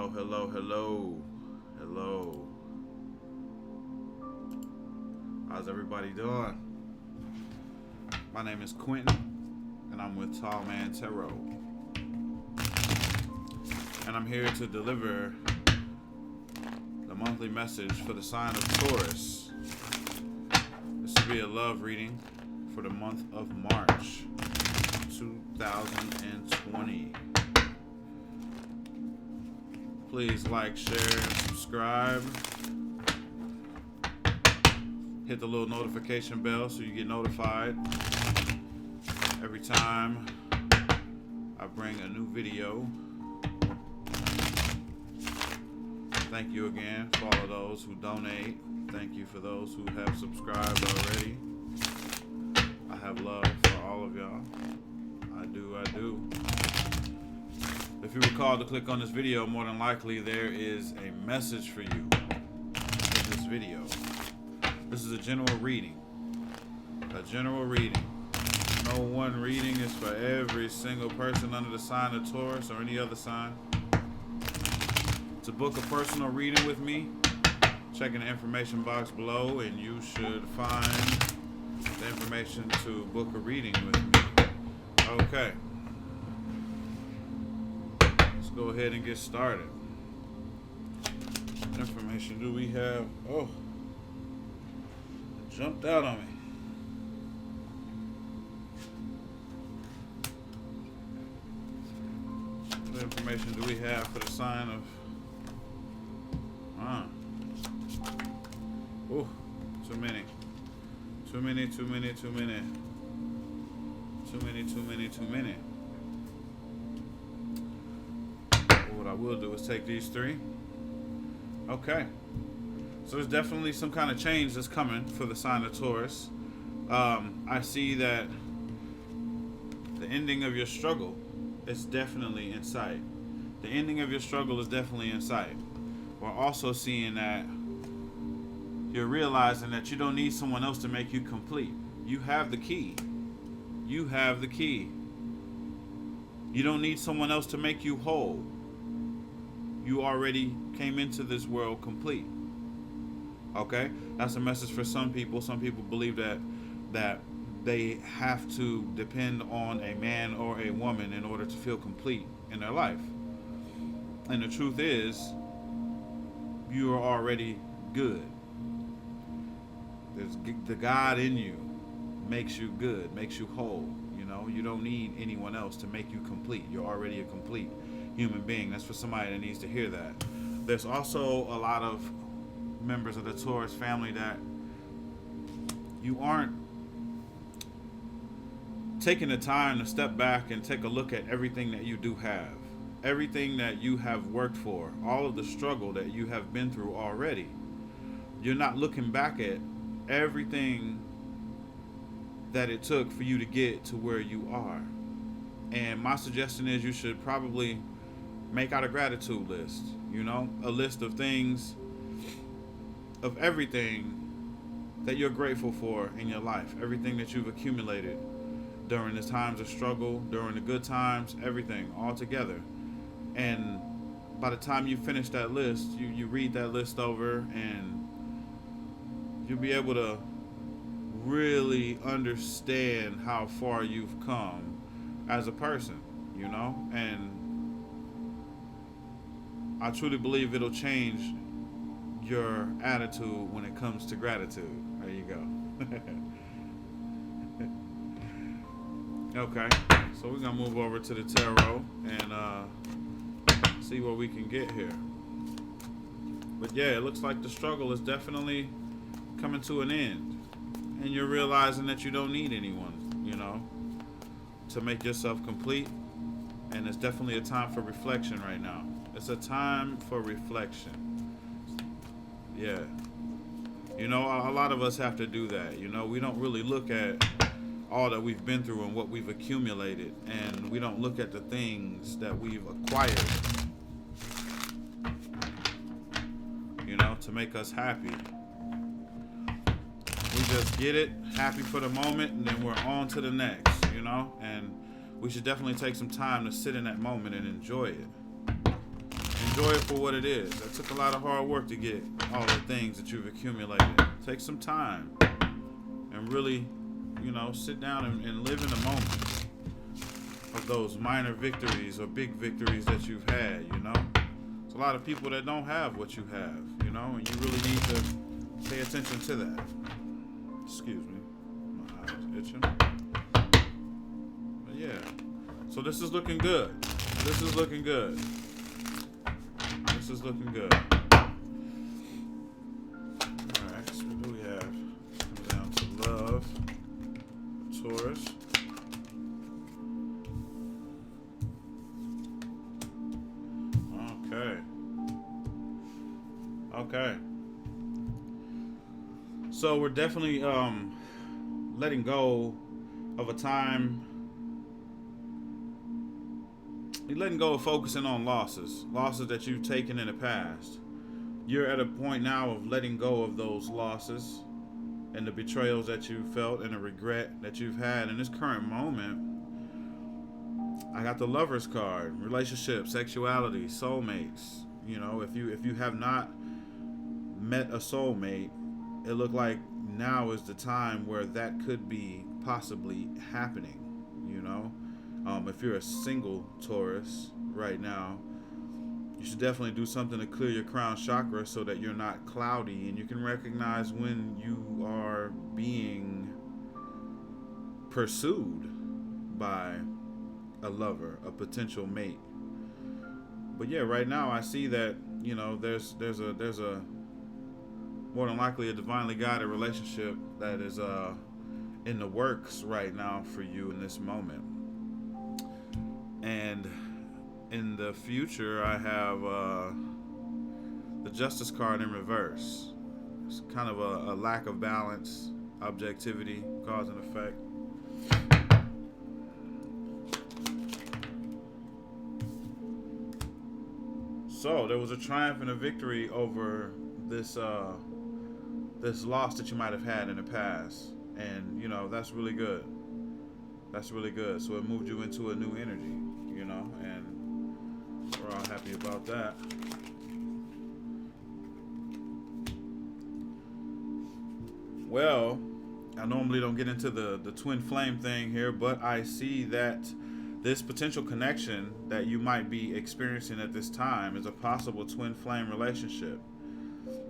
Hello, hello, hello, hello. How's everybody doing? My name is Quentin, and I'm with Tall Man Tarot. And I'm here to deliver the monthly message for the sign of Taurus. This will be a love reading for the month of March 2020. Please like, share, and subscribe. Hit the little notification bell so you get notified every time I bring a new video. Thank you again for all of those who donate. Thank you for those who have subscribed already. I have love for all of y'all. I do. If you were called to click on this video, more than likely there is a message for you in this video. This is a general reading. No one reading is for every single person under the sign of Taurus or any other sign. To book a personal reading with me, check in the information box below and you should find the information to book a reading with me. Okay. Let's go ahead and get started. What information do we have? Oh, it jumped out on me. What information do we have for the sign of Oh, too many. What I will do is take these three. Okay. So there's definitely some kind of change that's coming for the sign of Taurus. I see that the ending of your struggle is definitely in sight. The ending of your struggle is definitely in sight. We're also seeing that you're realizing that you don't need someone else to make you complete. You have the key. You have the key. You don't need someone else to make you whole. You already came into this world complete. Okay? That's a message for some people. Some people believe that they have to depend on a man or a woman in order to feel complete in their life. And the truth is, you are already good. There's the God in you makes you good, makes you whole. You know, you don't need anyone else to make you complete. You're already a complete human being. That's for somebody that needs to hear that. There's also a lot of members of the Taurus family that you aren't taking the time to step back and take a look at everything that you do have. Everything that you have worked for, all of the struggle that you have been through already. You're not looking back at everything that it took for you to get to where you are. And my suggestion is you should probably make out a gratitude list, you know, a list of things, of everything that you're grateful for in your life, everything that you've accumulated during the times of struggle, during the good times, everything all together. And by the time you finish that list, you read that list over and you'll be able to really understand how far you've come as a person, you know? And I truly believe it'll change your attitude when it comes to gratitude. There you go. Okay, so we're gonna move over to the tarot and see what we can get here. But yeah, it looks like the struggle is definitely coming to an end, and you're realizing that you don't need anyone, you know, to make yourself complete. And it's definitely a time for reflection right now. It's a time for reflection. Yeah, you know, a lot of us have to do that. You know, we don't really look at all that we've been through and what we've accumulated, and we don't look at the things that we've acquired, you know, to make us happy. We just get it, happy for the moment, and then we're on to the next, you know? And we should definitely take some time to sit in that moment and enjoy it. enjoy it for what it is. That took a lot of hard work to get all the things that you've accumulated. Take some time and really, sit down and live in the moment of those minor victories or big victories that you've had, There's a lot of people that don't have what you have, and you really need to pay attention to that. Excuse me. My eyes itching. But yeah. So this is looking good. This is looking good. This is looking good. Alright, so what do we have? Comes down to love. Taurus. Okay. So we're definitely letting go of a time. You're letting go of focusing on losses that you've taken in the past. You're at a point now of letting go of those losses and the betrayals that you felt and the regret that you've had in this current moment. I got the Lover's card, relationship, sexuality, soulmates. If you have not met a soulmate, it looked like now is the time where that could be possibly happening. If you're a single Taurus right now, you should definitely do something to clear your crown chakra so that you're not cloudy and you can recognize when you are being pursued by a lover, a potential mate. But yeah, right now I see that there's a more than likely a divinely guided relationship that is in the works right now for you in this moment. And in the future, I have the Justice card in reverse. It's kind of a lack of balance, objectivity, cause and effect. So there was a triumph and a victory over this loss that you might have had in the past, and that's really good. That's really good. So it moved you into a new energy, and we're all happy about that. Well, I normally don't get into the twin flame thing here, but I see that this potential connection that you might be experiencing at this time is a possible twin flame relationship.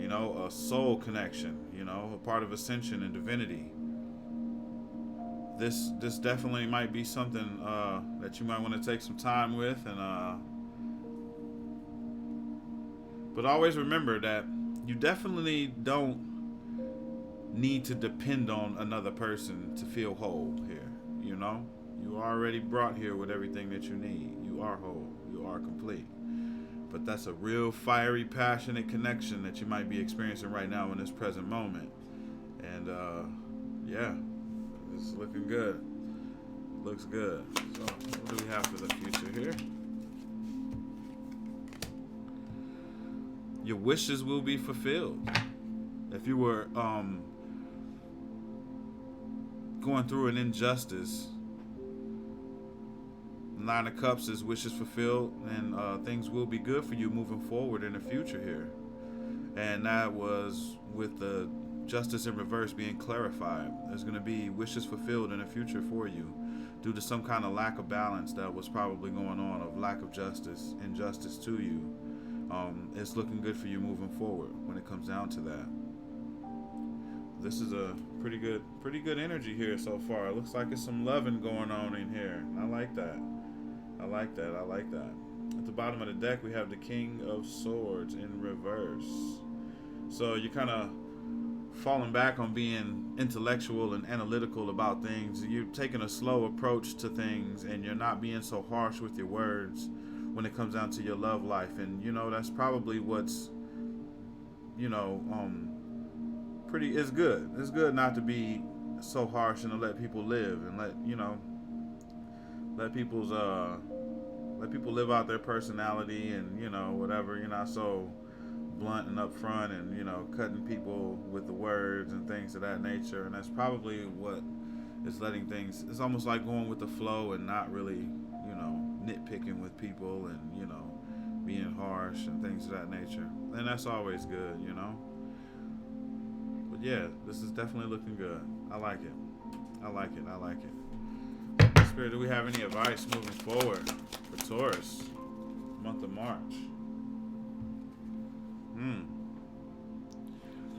A soul connection, a part of ascension and divinity. This definitely might be something that you might want to take some time with, but always remember that you definitely don't need to depend on another person to feel whole here. You are already brought here with everything that you need. You are whole. You are complete. But that's a real fiery, passionate connection that you might be experiencing right now in this present moment. And yeah, this is looking good. Looks good. So what do we have for the future here? Your wishes will be fulfilled. If you were going through an injustice, Nine of Cups is wishes fulfilled, and things will be good for you moving forward in the future here. And that was with the Justice in reverse being clarified. There's going to be wishes fulfilled in the future for you due to some kind of lack of balance that was probably going on, of lack of justice, injustice to you. It's looking good for you moving forward when it comes down to that. This is a pretty good energy here so far. It looks like there's some loving going on in here. I like that. I like that. At the bottom of the deck, we have the King of Swords in reverse. So you're kind of falling back on being intellectual and analytical about things. You're taking a slow approach to things, and you're not being so harsh with your words when it comes down to your love life. And that's probably what's pretty. It's good. It's good not to be so harsh and to let people live and let people live out their personality, and whatever. You're not so blunt and upfront and cutting people with the words and things of that nature. And that's probably what is letting things. It's almost like going with the flow and not really nitpicking with people and being harsh and things of that nature. And that's always good, you know. But yeah, this is definitely looking good. I like it. I like it. I like it. Spirit, do we have any advice moving forward for Taurus, month of March?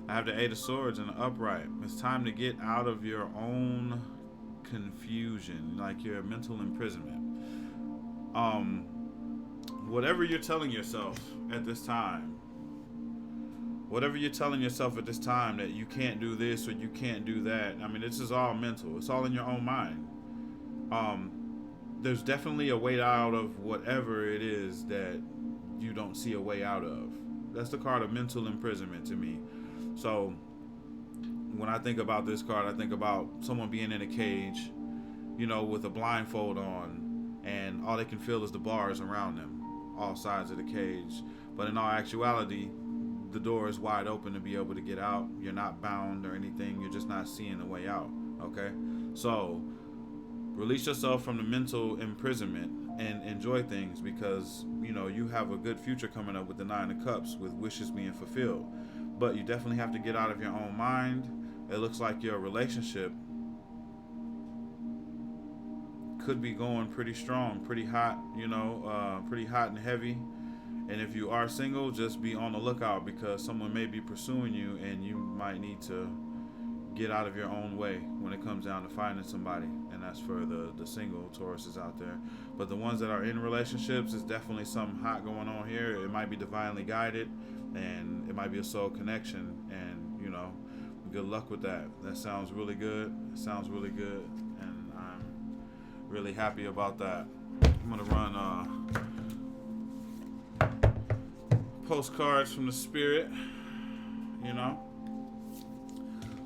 I have the Eight of Swords in the upright. It's time to get out of your own confusion, like your mental imprisonment. Whatever you're telling yourself at this time, that you can't do this or you can't do that. I mean, this is all mental. It's all in your own mind. There's definitely a way out of whatever it is that you don't see a way out of. That's the card of mental imprisonment to me. So when I think about this card, I think about someone being in a cage, you know, with a blindfold on, and all they can feel is the bars around them, all sides of the cage. But in all actuality, the door is wide open to be able to get out. You're not bound or anything. You're just not seeing the way out. Okay? So release yourself from the mental imprisonment and enjoy things, because, you know, you have a good future coming up with the Nine of Cups, with wishes being fulfilled. But you definitely have to get out of your own mind. It looks like your relationship could be going pretty strong, pretty hot, you know, pretty hot and heavy. And if you are single, just be on the lookout, because someone may be pursuing you and you might need to get out of your own way when it comes down to finding somebody. And that's for the single Tauruses out there. But the ones that are in relationships, is definitely something hot going on here. It might be divinely guided, and it might be a soul connection, and, you know, good luck with that. That sounds really good. It sounds really good, and I'm really happy about that. I'm gonna run postcards from the Spirit, you know,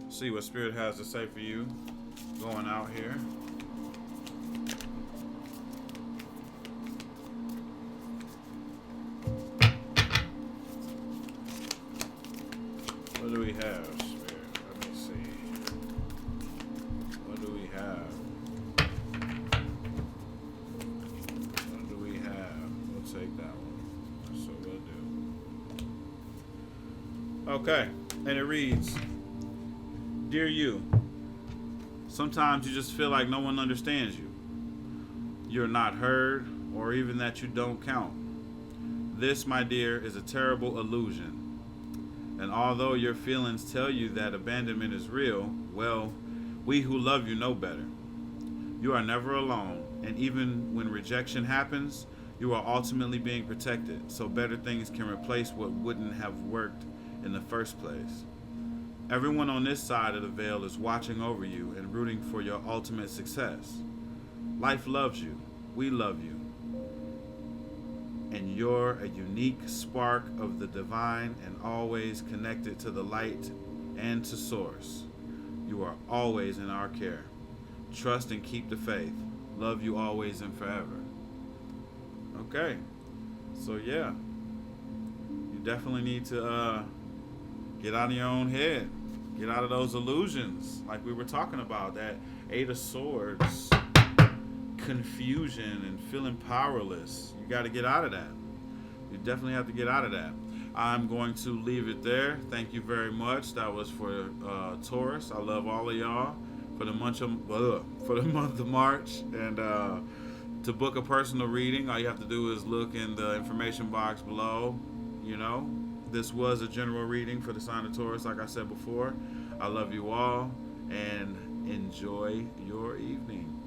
see what Spirit has to say for you going out here. What do we have, Spirit? Let me see. What do we have? What do we have? We'll take that one. That's what we'll do. Okay. And it reads, Dear you, sometimes you just feel like no one understands you. You're not heard, or even that you don't count. This, my dear, is a terrible illusion. And although your feelings tell you that abandonment is real, well, we who love you know better. You are never alone, and even when rejection happens, you are ultimately being protected, so better things can replace what wouldn't have worked in the first place. Everyone on this side of the veil is watching over you and rooting for your ultimate success. Life loves you. We love you. And you're a unique spark of the divine and always connected to the light and to source. You are always in our care. Trust and keep the faith. Love you always and forever. Okay. So yeah, you definitely need to get out of your own head. Get out of those illusions like we were talking about. That Eight of Swords, confusion and feeling powerless. You got to get out of that. You definitely have to get out of that. I'm going to leave it there. Thank you very much. That was for Taurus. I love all of y'all for the month of March. And to book a personal reading, all you have to do is look in the information box below. You know, this was a general reading for the sign of Taurus, like I said before. I love you all, and enjoy your evening.